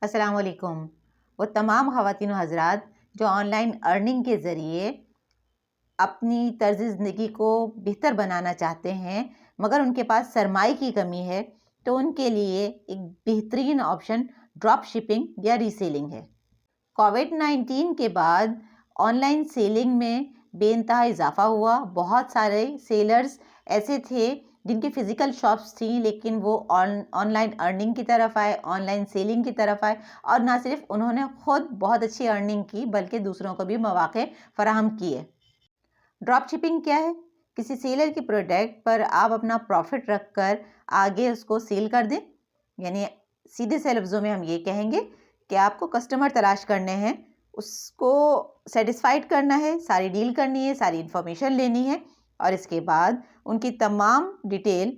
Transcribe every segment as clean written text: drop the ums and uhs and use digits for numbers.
अस्सलाम वालेकुम। वो तमाम ख़वातीन व हज़रात जो ऑनलाइन अर्निंग के ज़रिए अपनी तर्ज़ ज़िंदगी को बेहतर बनाना चाहते हैं, मगर उनके पास सरमाए की कमी है, तो उनके लिए एक बेहतरीन ऑप्शन ड्रॉप शिपिंग या रीसेलिंग है। कोविड-19 के बाद ऑनलाइन सेलिंग में बेइंतहा इज़ाफ़ा हुआ। बहुत सारे सेलर्स ऐसे थे जिनकी फ़िज़िकल शॉप्स थी, लेकिन वो ऑनलाइन अर्निंग की तरफ आए, ऑनलाइन सेलिंग की तरफ आए और ना सिर्फ़ उन्होंने खुद बहुत अच्छी अर्निंग की, बल्कि दूसरों को भी मौक़े फ़राहम किए। ड्रॉप शिपिंग क्या है? किसी सेलर की प्रोडक्ट पर आप अपना प्रॉफ़िट रखकर आगे उसको सेल कर दें। यानी सीधे से लफ्ज़ों में हम ये कहेंगे कि आपको कस्टमर तलाश करने हैं, उसको सैटिस्फाइड करना है, सारी डील करनी है, सारी इन्फॉर्मेशन लेनी है और इसके बाद उनकी तमाम डिटेल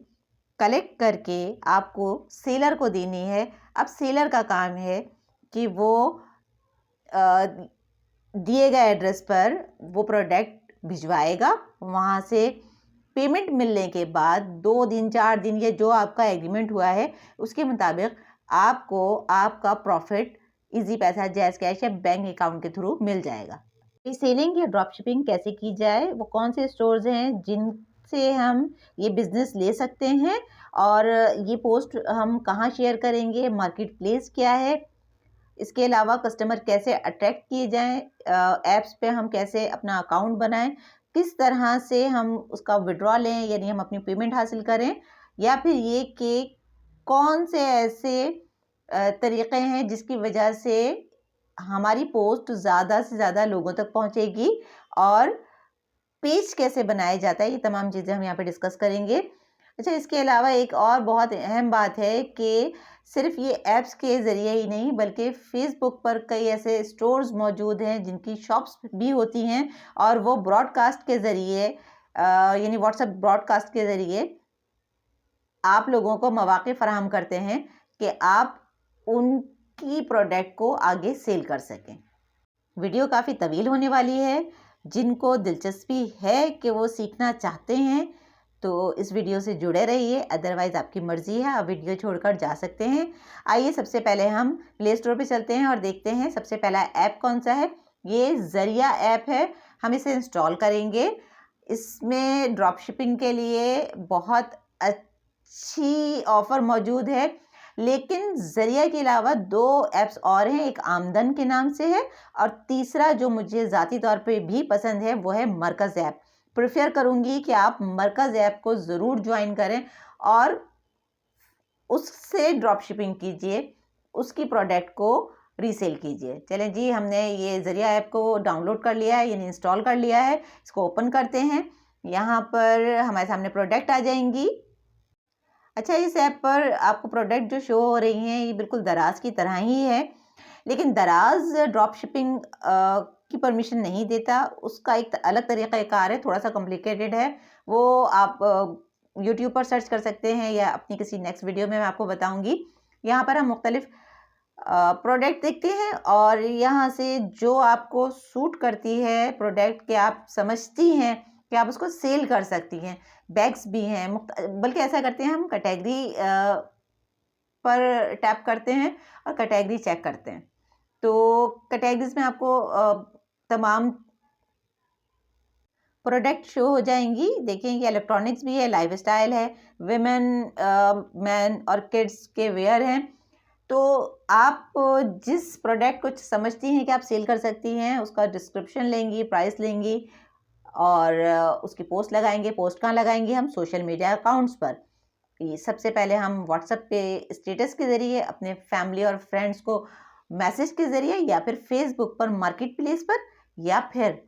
कलेक्ट करके आपको सेलर को देनी है। अब सेलर का काम है कि वो अ, दिए गए एड्रेस पर वो प्रोडक्ट भिजवाएगा। वहाँ से पेमेंट मिलने के बाद 2 दिन 4 दिन या जो आपका एग्रीमेंट हुआ है उसके मुताबिक आपको आपका प्रॉफिट इजी पैसा, जैज़ कैश या बैंक अकाउंट के थ्रू मिल जाएगा। रीसेलिंग या ड्रॉप शिपिंग कैसे की जाए, वो कौन से स्टोर्स हैं जिनसे हम ये बिज़नेस ले सकते हैं और ये पोस्ट हम कहाँ शेयर करेंगे, मार्केट प्लेस क्या है, इसके अलावा कस्टमर कैसे अट्रैक्ट किए जाएँ, ऐप्स पे हम कैसे अपना अकाउंट बनाएँ, किस तरह से हम उसका विथड्रॉ लें यानी हम अपनी पेमेंट हासिल करें, या फिर ये कि कौन से ऐसे तरीक़े हैं जिसकी वजह से हमारी पोस्ट ज़्यादा से ज़्यादा लोगों तक पहुँचेगी और पेज कैसे बनाया जाता है, ये तमाम चीज़ें हम यहाँ पे डिस्कस करेंगे। अच्छा, इसके अलावा एक और बहुत अहम बात है कि सिर्फ़ ये ऐप्स के ज़रिए ही नहीं, बल्कि फ़ेसबुक पर कई ऐसे स्टोर्स मौजूद हैं जिनकी शॉप्स भी होती हैं और वो ब्रॉडकास्ट के ज़रिए यानी व्हाट्सएप ब्रॉडकास्ट के ज़रिए आप लोगों को मौक़े फ़राहम करते हैं कि आप उनकी प्रोडक्ट को आगे सेल कर सकें। वीडियो काफ़ी तवील होने वाली है। जिनको दिलचस्पी है कि वो सीखना चाहते हैं, तो इस वीडियो से जुड़े रहिए, अदरवाइज़ आपकी मर्ज़ी है, आप वीडियो छोड़कर जा सकते हैं। आइए सबसे पहले हम प्ले स्टोर पे चलते हैं और देखते हैं सबसे पहला ऐप कौन-सा है। ये ज़रिया ऐप है, हम इसे इंस्टॉल करेंगे। इसमें ड्रॉप शिपिंग के लिए बहुत अच्छी ऑफ़र मौजूद है, लेकिन ज़रिया के अलावा 2 ऐप्स और हैं, एक आमदन के नाम से है और तीसरा जो मुझे ज़ाती तौर पे भी पसंद है वो है मरकज़ ऐप। प्रेफ़र करूँगी कि आप मरकज़ ऐप को ज़रूर जॉइन करें और उससे ड्रॉप शिपिंग कीजिए, उसकी प्रोडक्ट को रीसेल कीजिए। चलें जी, हमने ये ज़रिया ऐप को डाउनलोड कर लिया है यानी इंस्टॉल कर लिया है। इसको ओपन करते हैं। यहाँ पर हमारे सामने प्रोडक्ट आ जाएँगी। अच्छा, इस ऐप पर आपको प्रोडक्ट जो शो हो रही हैं ये बिल्कुल दराज़ की तरह ही है, लेकिन दराज़ ड्रॉप शिपिंग की परमिशन नहीं देता। उसका एक अलग तरीक़ाकार है, थोड़ा-सा कॉम्प्लिकेटेड है। वो आप यूट्यूब पर सर्च कर सकते हैं या अपनी किसी नेक्स्ट वीडियो में मैं आपको बताऊँगी। यहाँ पर हम मुख्तलिफ़ प्रोडक्ट देखते हैं और यहाँ से जो आपको सूट करती है प्रोडक्ट कि आप समझती हैं कि आप उसको सेल कर सकती हैं। बैग्स भी हैं, बल्कि ऐसा करते हैं हम कैटेगरी पर टैप करते हैं और कैटेगरी चेक करते हैं। तो कैटेगरीज़ में आपको तमाम प्रोडक्ट शो हो जाएँगी। देखिए, ये इलेक्ट्रॉनिक्स भी है, लाइफ़स्टाइल है, विमेन मेन और किड्स के वियर हैं। तो आप जिस प्रोडक्ट को समझती हैं कि आप सेल कर सकती हैं, उसका डिस्क्रिप्शन लेंगी, प्राइस लेंगी और उसकी पोस्ट लगाएँगे। पोस्ट कहाँ लगाएँगे हम? सोशल मीडिया अकाउंट्स पर। ये सबसे पहले हम व्हाट्सएप पे स्टेटस के ज़रिए अपने फैमिली और फ्रेंड्स को मैसेज के ज़रिए, या फिर फ़ेसबुक पर मार्केट प्लेस पर, या फिर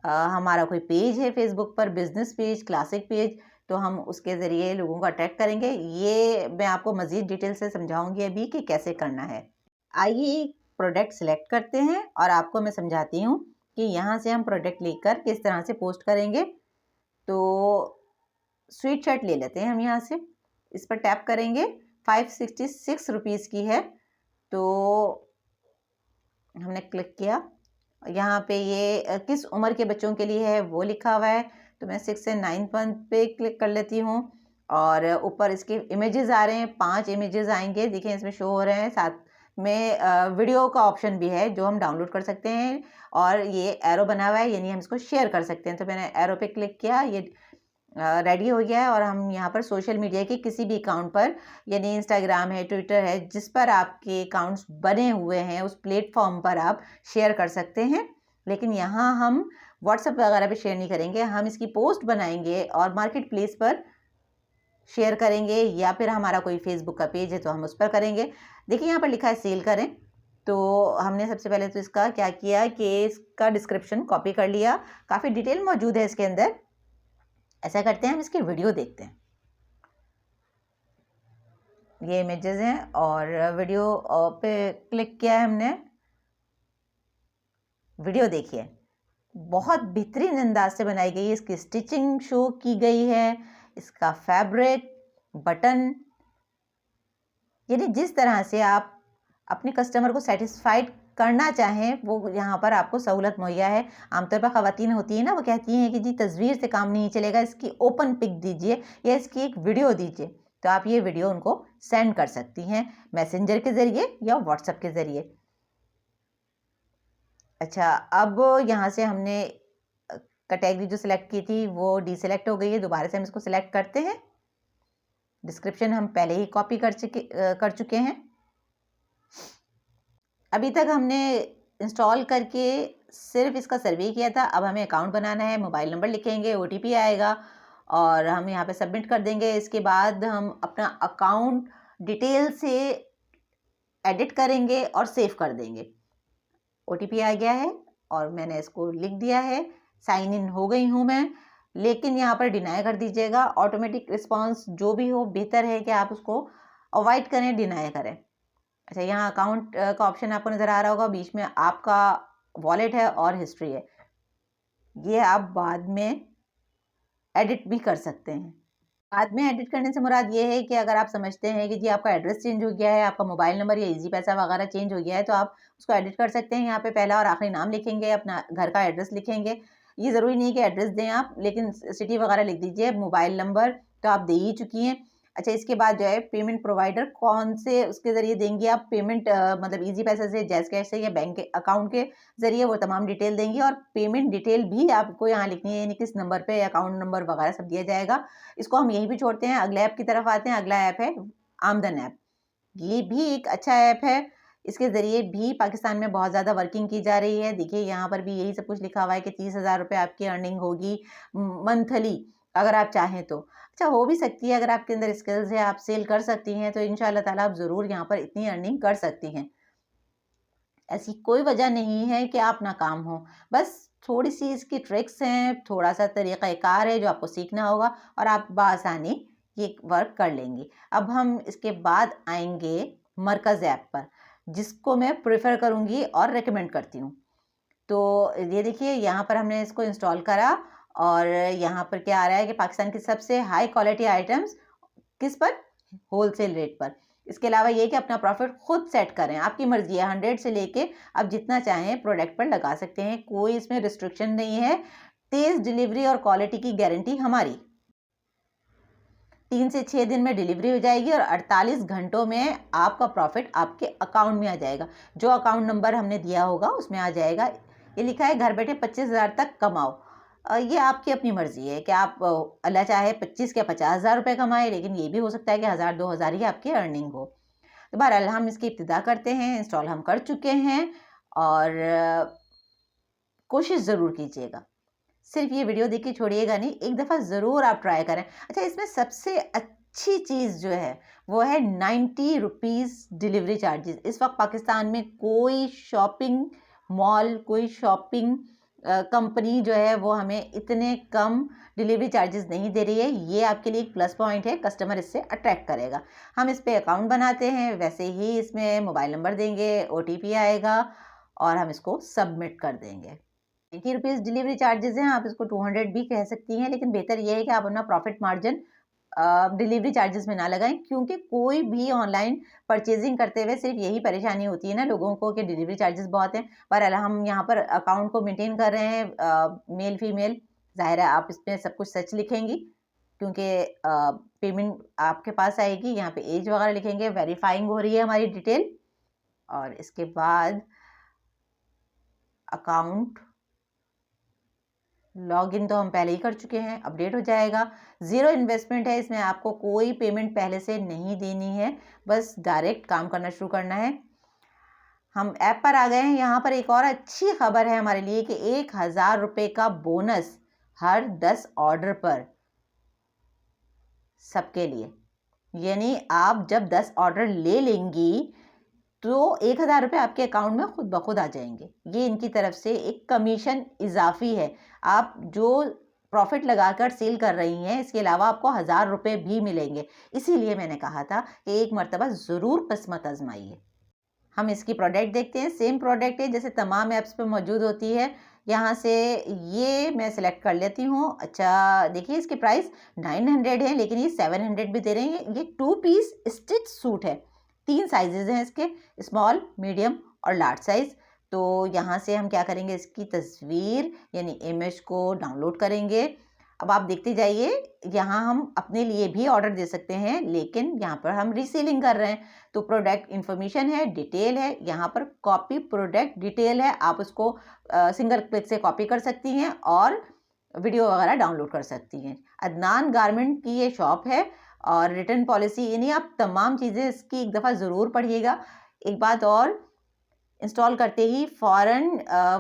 हमारा कोई पेज है फ़ेसबुक पर, बिज़नेस पेज, क्लासिक पेज, तो हम उसके ज़रिए लोगों को अट्रैक्ट करेंगे। ये मैं आपको मज़ीद डिटेल से समझाऊँगी अभी कि कैसे करना है। आइए प्रोडक्ट सिलेक्ट करते हैं और आपको मैं समझाती हूँ कि यहाँ से हम प्रोडक्ट लेकर किस तरह से पोस्ट करेंगे। तो स्वेट शर्ट ले लेते हैं हम यहाँ से, इस पर टैप करेंगे। 566 रुपीज़ की है, तो हमने क्लिक किया। यहाँ पे ये किस उम्र के बच्चों के लिए है वो लिखा हुआ है, तो मैं 6 से 9th मंथ पे क्लिक कर लेती हूँ और ऊपर इसके इमेजेस आ रहे हैं, 5 इमेजेस आएंगे। देखिए इसमें शो हो रहे हैं, में वीडियो का ऑप्शन भी है जो हम डाउनलोड कर सकते हैं, और ये एरो बना हुआ है यानी हम इसको शेयर कर सकते हैं। तो मैंने एरो पे क्लिक किया, ये रेडी हो गया है, और हम यहाँ पर सोशल मीडिया के किसी भी अकाउंट पर, यानी इंस्टाग्राम है, ट्विटर है, जिस पर आपके अकाउंट्स बने हुए हैं उस प्लेटफॉर्म पर आप शेयर कर सकते हैं। लेकिन यहाँ हम व्हाट्सएप वगैरह पे शेयर नहीं करेंगे, हम इसकी पोस्ट बनाएंगे और मार्केट प्लेस पर शेयर करेंगे, या फिर हमारा कोई फेसबुक का पेज है तो हम उस पर करेंगे। देखिए यहाँ पर लिखा है सेल करें, तो हमने सबसे पहले तो इसका क्या किया कि इसका डिस्क्रिप्शन कॉपी कर लिया, काफ़ी डिटेल मौजूद है इसके अंदर। ऐसा करते हैं, हम इसकी वीडियो देखते हैं। ये इमेजेस हैं और वीडियो पे क्लिक किया है हमने। वीडियो देखिए, बहुत बेहतरीन अंदाज से बनाई गई है, इसकी स्टिचिंग शो की गई है, इसका फैब्रिक, बटन, यानी जिस तरह से आप अपने कस्टमर को सेटिस्फाइड करना चाहें वो यहाँ पर आपको सहूलत मुहैया है। आमतौर पर ख़वातीन होती है ना, वो कहती हैं कि जी तस्वीर से काम नहीं चलेगा, इसकी ओपन पिक दीजिए या इसकी एक वीडियो दीजिए। तो आप ये वीडियो उनको सेंड कर सकती हैं मैसेंजर के ज़रिए या व्हाट्सएप के ज़रिए। अच्छा, अब यहाँ से हमने कैटेगरी जो सिलेक्ट की थी वो डीसेलेक्ट हो गई है, दोबारा से हम इसको सिलेक्ट करते हैं। डिस्क्रिप्शन हम पहले ही कॉपी कर चुके हैं। अभी तक हमने इंस्टॉल करके सिर्फ इसका सर्वे किया था। अब हमें अकाउंट बनाना है, मोबाइल नंबर लिखेंगे, OTP आएगा और हम यहाँ पे सबमिट कर देंगे। इसके बाद हम अपना अकाउंट डिटेल से एडिट करेंगे और सेव कर देंगे। OTP आ गया है और मैंने इसको लिख दिया है, साइन इन हो गई हूँ मैं। लेकिन यहाँ पर डिनाई कर दीजिएगा। ऑटोमेटिक रिस्पॉन्स जो भी हो, बेहतर है कि आप उसको अवॉइड करें, डिनाई करें। अच्छा, यहाँ अकाउंट का ऑप्शन आपको नज़र आ रहा होगा, बीच में आपका वॉलेट है और हिस्ट्री है। ये आप बाद में एडिट भी कर सकते हैं। बाद में एडिट करने से मुराद ये है कि अगर आप समझते हैं कि जी आपका एड्रेस चेंज हो गया है, आपका मोबाइल नंबर या इजी पैसा वगैरह चेंज हो गया है, तो आप उसको एडिट कर सकते हैं। यहाँ पे पहला और आखिरी नाम लिखेंगे, अपना घर का एड्रेस लिखेंगे। ये ज़रूरी नहीं कि एड्रेस दें आप, लेकिन सिटी वगैरह लिख दीजिए। मोबाइल नंबर तो आप दे ही चुकी हैं। अच्छा, इसके बाद जो है पेमेंट प्रोवाइडर कौन से उसके ज़रिए देंगी आप पेमेंट, मतलब इजी पैसे से, जैज़ कैश से या बैंक के अकाउंट के ज़रिए, वो तमाम डिटेल देंगी। और पेमेंट डिटेल भी आपको यहाँ लिखनी है, यानी किस नंबर पे अकाउंट नंबर वगैरह सब दिया जाएगा। इसको हम यहीं पे छोड़ते हैं, अगले ऐप की तरफ आते हैं। अगला ऐप है आमदन ऐप। ये भी एक अच्छा ऐप है, इसके ज़रिए भी पाकिस्तान में बहुत ज़्यादा वर्किंग की जा रही है। देखिए यहाँ पर भी यही सब कुछ लिखा हुआ है कि 30,000 रुपये आपकी अर्निंग होगी मंथली, अगर आप चाहें तो। अच्छा, हो भी सकती है, अगर आपके अंदर स्किल्स है, आप सेल कर सकती हैं, तो इंशाल्लाह ताला आप ज़रूर यहाँ पर इतनी अर्निंग कर सकती हैं। ऐसी कोई वजह नहीं है कि आप नाकाम हो, बस थोड़ी सी इसकी ट्रिक्स हैं, थोड़ा सा तरीक़ाकार है जो आपको सीखना होगा और आप बआसानी ये वर्क कर लेंगी। अब हम इसके बाद आएंगे मरकज़ ऐप पर, जिसको मैं प्रेफर करूँगी और रेकमेंड करती हूँ। तो ये देखिए यहाँ पर हमने इसको इंस्टॉल करा और यहाँ पर क्या आ रहा है कि पाकिस्तान की सबसे हाई क्वालिटी आइटम्स किस पर, होलसेल रेट पर। इसके अलावा ये कि अपना प्रॉफिट खुद सेट करें, आपकी मर्जी है, 100 से लेके आप जितना चाहें प्रोडक्ट पर लगा सकते हैं, कोई इसमें रिस्ट्रिक्शन नहीं है। तेज़ डिलीवरी और क्वालिटी की गारंटी हमारी। 3 से 6 दिन में डिलीवरी हो जाएगी और 48 घंटों में आपका प्रॉफिट आपके अकाउंट में आ जाएगा। जो अकाउंट नंबर हमने दिया होगा उसमें आ जाएगा। ये लिखा है घर बैठे 25,000 तक कमाओ। ये आपकी अपनी मर्जी है कि आप अल्लाह चाहे 25 या 50,000 रुपये कमाएं, लेकिन ये भी हो सकता है कि 1,000-2,000 ही आपकी अर्निंग हो। तो बहरहाल हम इसकी इब्तिदा करते हैं। इंस्टॉल हम कर चुके हैं और कोशिश ज़रूर कीजिएगा, सिर्फ ये वीडियो देख के छोड़िएगा नहीं, एक दफ़ा ज़रूर आप ट्राई करें। अच्छा, इसमें सबसे अच्छी चीज़ जो है वो है 90 रुपीज़ डिलीवरी चार्जेस। इस वक्त पाकिस्तान में कोई शॉपिंग मॉल, कोई शॉपिंग कंपनी जो है वो हमें इतने कम डिलीवरी चार्जेस नहीं दे रही है। ये आपके लिए एक प्लस पॉइंट है, कस्टमर इससे अट्रैक्ट करेगा। हम इस पे अकाउंट बनाते हैं, वैसे ही इसमें मोबाइल नंबर देंगे, OTP आएगा और हम इसको सबमिट कर देंगे। 80 रुपीज़ डिलीवरी चार्जेस हैं, आप इसको 200 भी कह सकती हैं, लेकिन बेहतर ये है कि आप अपना प्रॉफिट मार्जिन डिलीवरी चार्जेस में ना लगाएं, क्योंकि कोई भी ऑनलाइन परचेजिंग करते हुए सिर्फ यही परेशानी होती है ना लोगों को कि डिलीवरी चार्जेस बहुत हैं। पर हम यहाँ पर अकाउंट को मेंटेन कर रहे हैं, मेल फीमेल, ज़ाहिर है आप इसमें सब कुछ सच लिखेंगी क्योंकि पेमेंट आपके पास आएगी। यहाँ पे एज वगैरह लिखेंगे, वेरीफाइंग हो रही है हमारी डिटेल और इसके बाद अकाउंट लॉगिन तो हम पहले ही कर चुके हैं, अपडेट हो जाएगा। ज़ीरो इन्वेस्टमेंट है, इसमें आपको कोई पेमेंट पहले से नहीं देनी है, बस डायरेक्ट काम करना शुरू करना है। हम ऐप पर आ गए हैं। यहाँ पर एक और अच्छी खबर है हमारे लिए कि 1000 रुपये का बोनस हर 10 ऑर्डर पर सबके लिए, यानी आप जब 10 ऑर्डर ले लेंगी तो 1000 रुपये आपके अकाउंट में खुद ब खुद आ जाएंगे। ये इनकी तरफ से एक कमीशन इजाफी है। आप जो प्रॉफिट लगाकर सेल कर रही हैं, इसके अलावा आपको 1000 रुपये भी मिलेंगे। इसीलिए मैंने कहा था कि एक मर्तबा ज़रूर किस्मत आजमाइए। हम इसकी प्रोडक्ट देखते हैं। सेम प्रोडक्ट है जैसे तमाम ऐप्स पे मौजूद होती है। यहाँ से ये मैं सिलेक्ट कर लेती हूँ। अच्छा देखिए, इसकी प्राइस 900 है, लेकिन ये 700 भी दे रहे हैं। ये 2 पीस स्टिच सूट है। 3 साइजेज हैं इसके, स्मॉल, मीडियम और लार्ज साइज़। तो यहाँ से हम क्या करेंगे, इसकी तस्वीर यानी इमेज को डाउनलोड करेंगे। अब आप देखते जाइए, यहाँ हम अपने लिए भी ऑर्डर दे सकते हैं, लेकिन यहाँ पर हम रीसेलिंग कर रहे हैं। तो प्रोडक्ट इन्फॉर्मेशन है, डिटेल है, यहाँ पर कॉपी प्रोडक्ट डिटेल है। आप उसको सिंगल क्लिक से कॉपी कर सकती हैं और वीडियो वगैरह डाउनलोड कर सकती हैं। अदनान गारमेंट की ये शॉप है और रिटर्न पॉलिसी, यानी आप तमाम चीज़ें इसकी एक दफ़ा ज़रूर पढ़िएगा। एक बात और, इंस्टॉल करते ही फ़ौरन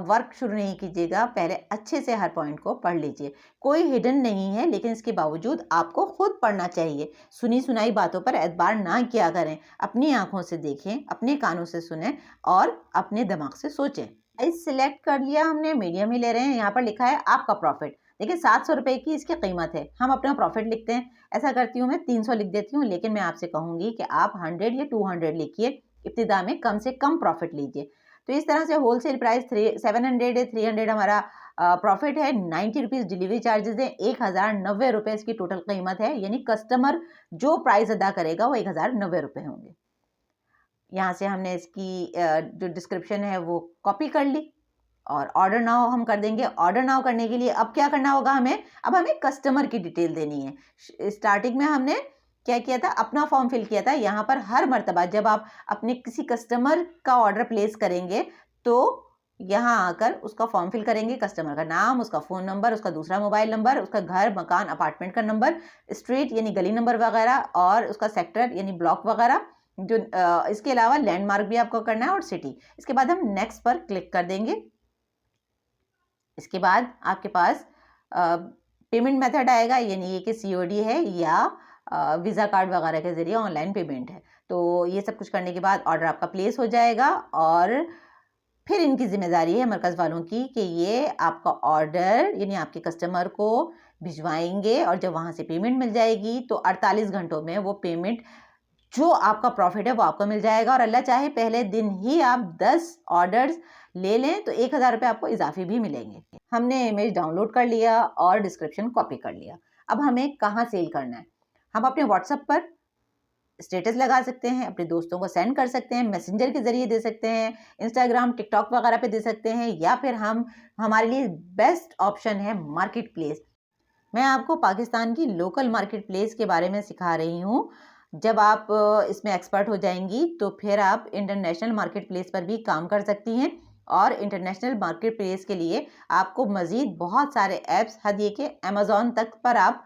वर्क शुरू नहीं कीजिएगा, पहले अच्छे से हर पॉइंट को पढ़ लीजिए। कोई हिडन नहीं है, लेकिन इसके बावजूद आपको खुद पढ़ना चाहिए। सुनी सुनाई बातों पर एतबार ना किया करें। अपनी आंखों से देखें, अपने कानों से सुनें और अपने दिमाग से सोचें। इस सिलेक्ट कर लिया हमने, मीडियम ही ले रहे हैं। यहाँ पर लिखा है आपका प्रॉफिट। देखिए 700 रुपये की इसकी कीमत है। हम अपना प्रॉफिट लिखते हैं। ऐसा करती हूँ मैं 300 लिख देती हूँ, लेकिन मैं आपसे कहूँगी कि आप 100 या 200 लिखिए। इब्तिदा में कम से कम प्रॉफिट लीजिए। तो इस तरह से होलसेल प्राइस 700 है, 300 हमारा प्रॉफिट है, 90 रुपीज़ डिलीवरी चार्जेस है, 1090 रुपये इसकी टोटल कीमत है। यानी कस्टमर जो प्राइस अदा करेगा वो 1090 रुपये होंगे। यहाँ से हमने इसकी जो डिस्क्रिप्शन है वो कॉपी कर ली और ऑर्डर नाउ हम कर देंगे। ऑर्डर नाउ करने के लिए अब क्या करना होगा हमें, अब हमें कस्टमर की डिटेल देनी है। स्टार्टिंग में हमने क्या किया था, अपना फॉर्म फिल किया था। यहाँ पर हर मर्तबा जब आप अपने किसी कस्टमर का ऑर्डर प्लेस करेंगे तो यहाँ आकर उसका फॉर्म फिल करेंगे। कस्टमर का नाम, उसका फ़ोन नंबर, उसका दूसरा मोबाइल नंबर, उसका घर, मकान, अपार्टमेंट का नंबर, स्ट्रीट यानी गली नंबर वगैरह, और उसका सेक्टर यानी ब्लॉक वगैरह। जो इसके अलावा लैंडमार्क भी आपको करना है और सिटी। इसके बाद हम नेक्स्ट पर क्लिक कर देंगे। इसके बाद आपके पास पेमेंट मेथड आएगा, यानी ये कि COD है या वीज़ा कार्ड वगैरह के ज़रिए ऑनलाइन पेमेंट है। तो ये सब कुछ करने के बाद ऑर्डर आपका प्लेस हो जाएगा और फिर इनकी ज़िम्मेदारी है मरकज़ वालों की कि ये आपका ऑर्डर यानी आपके कस्टमर को भिजवाएंगे और जब वहाँ से पेमेंट मिल जाएगी तो 48 घंटों में वो पेमेंट जो आपका प्रॉफिट है वो आपको मिल जाएगा। और अल्लाह चाहे पहले दिन ही आप 10 ऑर्डर्स ले लें तो 1000 रुपये आपको इजाफी भी मिलेंगे। हमने इमेज डाउनलोड कर लिया और डिस्क्रिप्शन कॉपी कर लिया। अब हमें कहाँ सेल करना है, हम अपने व्हाट्सएप पर स्टेटस लगा सकते हैं, अपने दोस्तों को सेंड कर सकते हैं, मैसेंजर के ज़रिए दे सकते हैं, इंस्टाग्राम, टिकटॉक वगैरह पे दे सकते हैं, या फिर हमारे लिए बेस्ट ऑप्शन है मार्केट प्लेस। मैं आपको पाकिस्तान की लोकल मार्केट प्लेस के बारे में सिखा रही हूँ। जब आप इसमें एक्सपर्ट हो जाएंगी तो फिर आप इंटरनेशनल मार्केट प्लेस पर भी काम कर सकती हैं। और इंटरनेशनल मार्केट प्लेस के लिए आपको मज़ीद बहुत सारे ऐप्स, हद ये कि अमेज़ॉन तक पर आप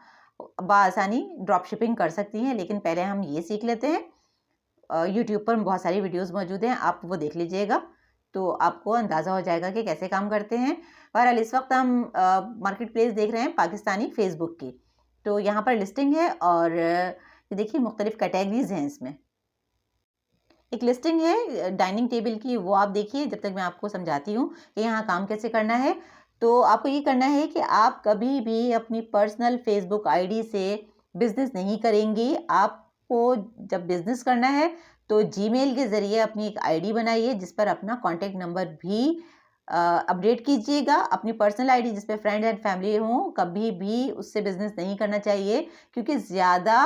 बआसानी ड्रॉप शिपिंग कर सकती हैं। लेकिन पहले हम ये सीख लेते हैं। यूट्यूब पर बहुत सारी वीडियोस मौजूद हैं, आप वो देख लीजिएगा तो आपको अंदाज़ा हो जाएगा कि कैसे काम करते हैं। बहरहाल इस वक्त हम मार्केट प्लेस देख रहे हैं पाकिस्तानी फ़ेसबुक की। तो यहाँ पर लिस्टिंग है और देखिए मुख्तलिफ कैटेगरीज हैं इसमें। एक लिस्टिंग है डाइनिंग टेबल की, वो आप देखिए जब तक मैं आपको समझाती हूँ कि यहाँ काम कैसे करना है। तो आपको ये करना है कि आप कभी भी अपनी पर्सनल फेसबुक आईडी से बिज़नेस नहीं करेंगी। आपको जब बिज़नेस करना है तो जीमेल के ज़रिए अपनी एक आईडी बनाइए जिस पर अपना कॉन्टेक्ट नंबर भी अपडेट कीजिएगा। अपनी पर्सनल आईडी जिस पे फ्रेंड एंड फैमिली हों, कभी भी उससे बिज़नेस नहीं करना चाहिए, क्योंकि ज़्यादा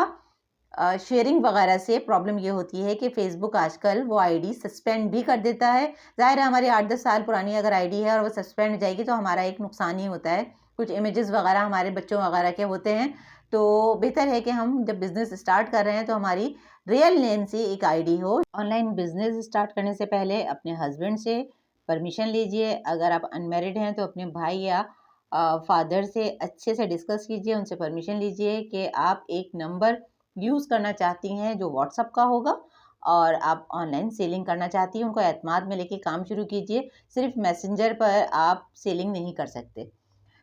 शेयरिंग वगैरह से प्रॉब्लम ये होती है कि फ़ेसबुक आजकल वो आईडी सस्पेंड भी कर देता है। ज़ाहिर है हमारी 8-10 साल पुरानी अगर आईडी है और वो सस्पेंड हो जाएगी तो हमारा एक नुकसान ही होता है। कुछ इमेजेस वगैरह हमारे बच्चों वगैरह के होते हैं तो बेहतर है कि हम जब बिज़नेस स्टार्ट कर रहे हैं तो हमारी रियल नेम से एक आईडी हो। ऑनलाइन बिज़नेस स्टार्ट करने से पहले अपने हस्बैंड से परमिशन लीजिए। अगर आप अनमैरिड हैं तो अपने भाई या फादर से अच्छे से डिस्कस कीजिए, उनसे परमिशन लीजिए कि आप एक नंबर यूज़ करना चाहती हैं जो व्हाट्सएप का होगा और आप ऑनलाइन सेलिंग करना चाहती हैं। उनको एतमाद में लेके काम शुरू कीजिए। सिर्फ मैसेंजर पर आप सेलिंग नहीं कर सकते।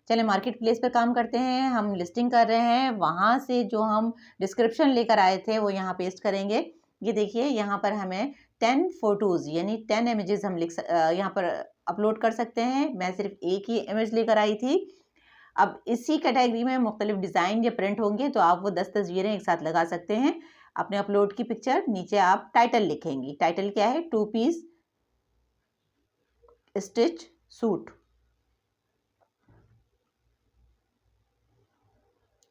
चलिए मार्केट प्लेस पर काम करते हैं। हम लिस्टिंग कर रहे हैं, वहाँ से जो हम डिस्क्रिप्शन लेकर आए थे वो यहाँ पेस्ट करेंगे। ये देखिए यहाँ पर हमें 10 फ़ोटोज़ यानी 10 इमेजेस हम यहाँ पर अपलोड कर सकते हैं। मैं सिर्फ एक ही इमेज लेकर आई थी। अब इसी कैटेगरी में मुख्तलिफ डिज़ाइन या प्रिंट होंगे तो आप वो 10 तस्वीरें एक साथ लगा सकते हैं। अपने अपलोड की पिक्चर नीचे आप टाइटल लिखेंगी। टाइटल क्या है? 2 piece stitch suit.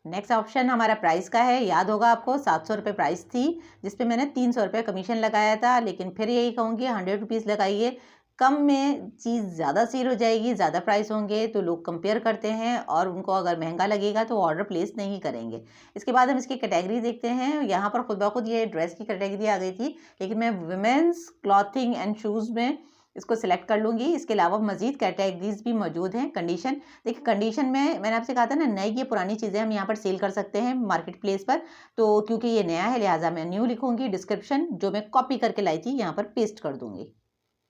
Next option हमारा प्राइस का है। याद होगा आपको 700 रुपये प्राइस थी, जिस पे मैंने 300 रुपये कमीशन लगाया था। लेकिन फिर यही कहूँगी 100 रुपीज़ लगाइए। कम में चीज़ ज़्यादा सेल हो जाएगी, ज़्यादा प्राइस होंगे तो लोग कंपेयर करते हैं और उनको अगर महंगा लगेगा तो ऑर्डर प्लेस नहीं करेंगे। इसके बाद हम इसकी कैटेगरी देखते हैं। यहाँ पर खुद ब खुद ये ड्रेस की कैटेगरी आ गई थी, लेकिन मैं वुमेंस क्लॉथिंग एंड शूज़ में इसको सिलेक्ट कर लूँगी। इसके अलावा मज़ीद कैटेगरीज भी मौजूद हैं। कंडीशन देखिए, कंडीशन में मैंने आपसे कहा था ना, नई या पुरानी चीज़ें हम यहाँ पर सेल कर सकते हैं मार्केट प्लेस पर। तो क्योंकि ये नया है लिहाजा मैं न्यू लिखूँगी। डिस्क्रिप्शन जो मैं कॉपी करके लाई थी यहाँ पर पेस्ट कर दूँगी।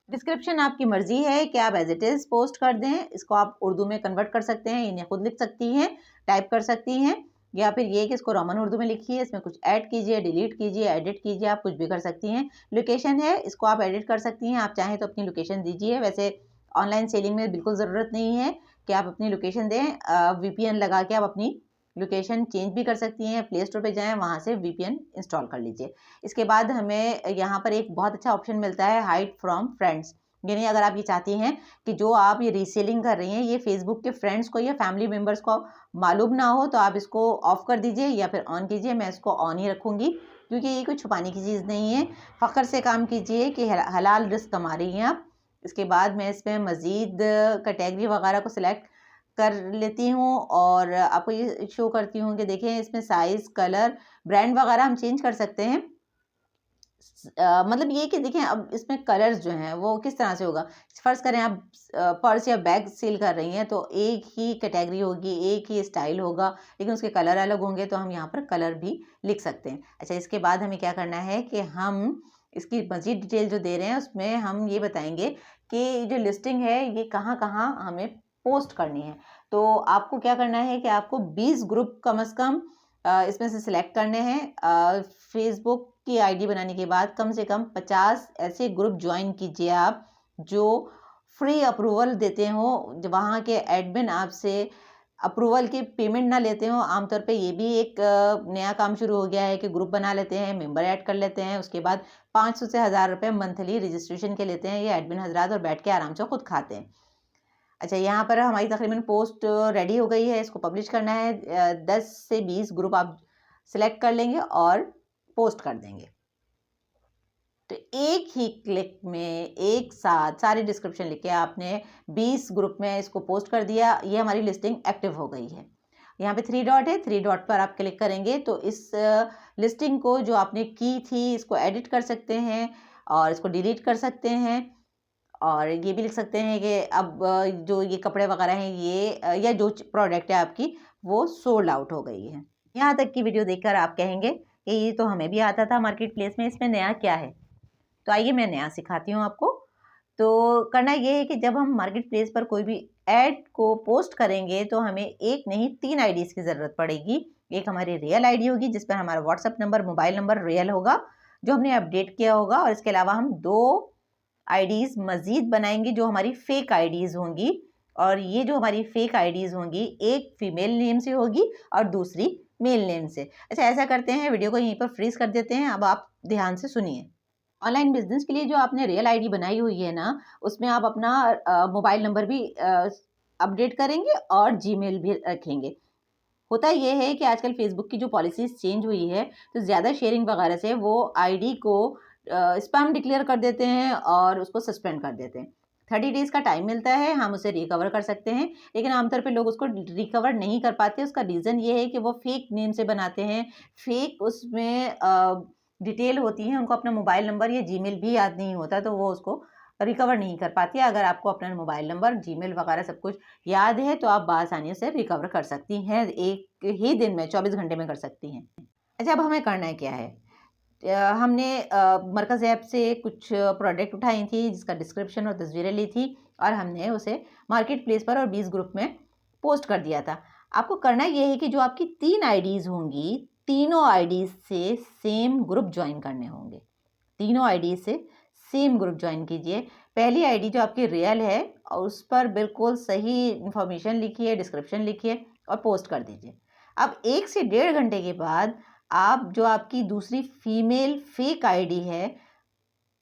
डिस्क्रिप्शन आपकी मर्ज़ी है कि आप एज इट इज़ पोस्ट कर दें। इसको आप उर्दू में कन्वर्ट कर सकते हैं, इन्हें खुद लिख सकती हैं, टाइप कर सकती हैं, या फिर ये कि इसको रोमन उर्दू में लिखिए, इसमें कुछ ऐड कीजिए, डिलीट कीजिए, एडिट कीजिए, आप कुछ भी कर सकती हैं। लोकेशन है, इसको आप एडिट कर सकती हैं। आप चाहें तो अपनी लोकेशन दीजिए। वैसे ऑनलाइन सेलिंग में बिल्कुल ज़रूरत नहीं है कि आप अपनी लोकेशन दें। वीपीएन लगा के आप अपनी लोकेशन चेंज भी कर सकती हैं। प्ले स्टोर पे जाएँ, वहाँ से वीपीएन इंस्टॉल कर लीजिए। इसके बाद हमें यहाँ पर एक बहुत अच्छा ऑप्शन मिलता है, हाइड फ्रॉम फ्रेंड्स। यानी अगर आप ये चाहती हैं कि जो आप ये रीसेलिंग कर रही हैं ये फेसबुक के फ्रेंड्स को या फैमिली मेम्बर्स को मालूम ना हो, तो आप इसको ऑफ़ कर दीजिए या फिर ऑन कीजिए। मैं इसको ऑन ही रखूँगी क्योंकि ये कोई छुपाने की चीज़ नहीं है। फ़ख्र से काम कीजिए कि हलाल रिस्क कमा रही हैं आप। इसके बाद मैं इसमें मज़ीद कैटेगरी वगैरह को सिलेक्ट कर लेती हूँ और आपको ये शो करती हूँ कि देखें इसमें साइज़, कलर, ब्रांड वगैरह हम चेंज कर सकते हैं। मतलब ये कि देखें अब इसमें कलर्स जो हैं वो किस तरह से होगा। फ़र्ज़ करें आप पर्स या बैग सेल कर रही हैं तो एक ही कैटेगरी होगी, एक ही स्टाइल होगा, लेकिन उसके कलर अलग होंगे तो हम यहाँ पर कलर भी लिख सकते हैं। अच्छा, इसके बाद हमें क्या करना है कि हम इसकी मज़ीद डिटेल जो दे रहे हैं उसमें हम ये बताएँगे कि जो लिस्टिंग है ये कहाँ-कहाँ हमें पोस्ट करनी है। तो आपको क्या करना है कि आपको 20 ग्रुप कम से कम इसमें से सिलेक्ट करने हैं। फेसबुक की आईडी बनाने के बाद कम से कम 50 ऐसे ग्रुप ज्वाइन कीजिए आप जो फ्री अप्रूवल देते हो, वहाँ के एडमिन आपसे अप्रूवल की पेमेंट ना लेते हो। आमतौर पे ये भी एक नया काम शुरू हो गया है कि ग्रुप बना लेते हैं, मेंबर ऐड कर लेते हैं, उसके बाद 500 से 1000 रुपये मंथली रजिस्ट्रेशन के लेते हैं ये एडमिन हजरात और बैठ के आराम से खुद खाते हैं। अच्छा, यहाँ पर हमारी तकरीबन पोस्ट रेडी हो गई है, इसको पब्लिश करना है। 10 से 20 ग्रुप आप सिलेक्ट कर लेंगे और पोस्ट कर देंगे। तो एक ही क्लिक में एक साथ सारी डिस्क्रिप्शन लिख के आपने 20 ग्रुप में इसको पोस्ट कर दिया। ये हमारी लिस्टिंग एक्टिव हो गई है। यहाँ पे 3 डॉट है, 3 डॉट पर आप क्लिक करेंगे तो इस लिस्टिंग को जो आपने की थी इसको एडिट कर सकते हैं और इसको डिलीट कर सकते हैं। और ये भी लिख सकते हैं कि अब जो ये कपड़े वगैरह हैं ये या जो प्रोडक्ट है आपकी वो सोल्ड आउट हो गई है। यहाँ तक की वीडियो देखकर आप कहेंगे कि ये तो हमें भी आता था मार्केट प्लेस में, इसमें नया क्या है। तो आइए मैं नया सिखाती हूँ आपको। तो करना ये है कि जब हम मार्केट प्लेस पर कोई भी ऐड को पोस्ट करेंगे तो हमें एक नहीं 3 आईडीज़ की ज़रूरत पड़ेगी। एक हमारी रियल आईडी होगी जिस पर हमारा WhatsApp number, mobile number real होगा जो हमने अपडेट किया होगा, और इसके अलावा हम 2 आईडीज़ मज़ीद बनाएंगे जो हमारी फ़ेक आईडीज़ होंगी। और ये जो हमारी फ़ेक आईडीज़ होंगी एक फ़ीमेल नेम से होगी और दूसरी मेल नेम से। अच्छा, ऐसा करते हैं, वीडियो को यहीं पर फ्रीज़ कर देते हैं। अब आप ध्यान से सुनिए। ऑनलाइन बिजनेस के लिए जो आपने रियल आईडी बनाई हुई है ना, उसमें आप अपना मोबाइल नंबर भी अपडेट करेंगे और जीमेल भी रखेंगे। होता ये है कि आजकल फेसबुक की जो पॉलिसीज़ चेंज हुई है तो ज़्यादा शेयरिंग वगैरह से वो आईडी को स्पैम डिक्लेयर कर देते हैं और उसको सस्पेंड कर देते हैं। 30 डेज़ का टाइम मिलता है, हम उसे रिकवर कर सकते हैं, लेकिन आमतौर पे लोग उसको रिकवर नहीं कर पाते। उसका रीज़न ये है कि वो फेक नेम से बनाते हैं, फेक उसमें डिटेल होती है, उनको अपना मोबाइल नंबर या जीमेल भी याद नहीं होता, तो वो उसको रिकवर नहीं कर पाती है। अगर आपको अपना मोबाइल नंबर, जीमेल वगैरह सब कुछ याद है, तो आप बआसानी से रिकवर कर सकती हैं, एक ही दिन में 24 घंटे में कर सकती हैं। अच्छा, अब हमें करना क्या है? हमने मरकज़ ऐप से कुछ प्रोडक्ट उठाई थी, जिसका डिस्क्रिप्शन और तस्वीरें ली थी, और हमने उसे मार्केट प्लेस पर और 20 ग्रुप में पोस्ट कर दिया था। आपको करना ये है कि जो आपकी 3 आईडीज़ होंगी, तीनों आईडीज़ से सेम ग्रुप ज्वाइन करने होंगे। तीनों आईडी से सेम ग्रुप ज्वाइन कीजिए। पहली आईडी जो आपकी रियल है, और उस पर बिल्कुल सही इन्फॉर्मेशन लिखिए, डिस्क्रिप्शन लिखिए और पोस्ट कर दीजिए। अब 1 से डेढ़ घंटे के बाद आप जो आपकी दूसरी फीमेल फेक आईडी है,